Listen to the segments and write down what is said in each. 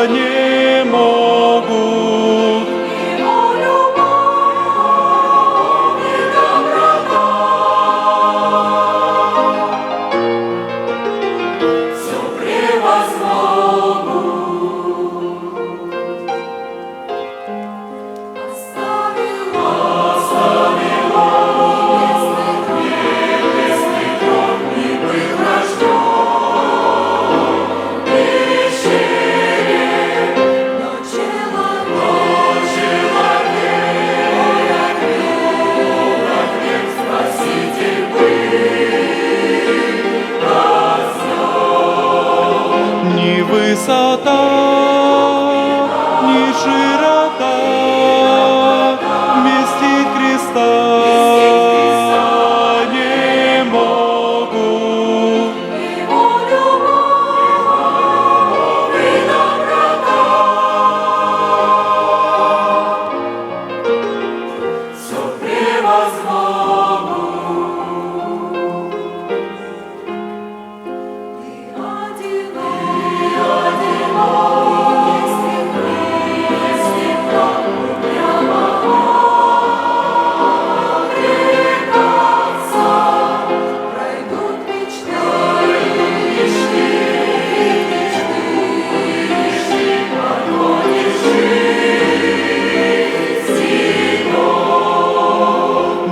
не могут. Его любовь и доброта все превозмогут. Оставила небесный трон, не быть рожден пещере, но человек Спаситель был рожден. Ни высота, ни широта вместить Христа не могут. Его любовь и доброта все превозмогут. Ты одинок, если прямо отрекаться, пройдут мечты, прогонишь жизнь.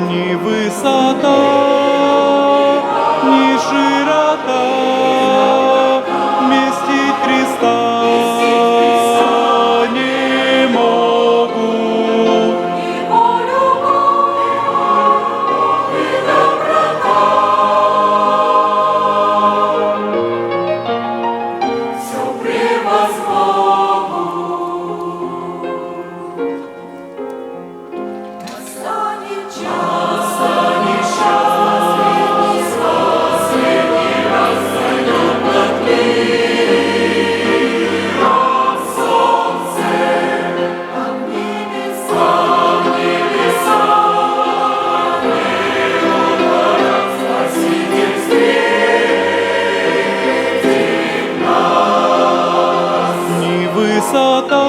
Ни высота, ни широта вместить Христа не могут. Его любовь и доброта все превозмогут. Настанет час, последний раз зайдет над миром солнце, а в небесах неугодно Спаситель встретит нас. Ни высота,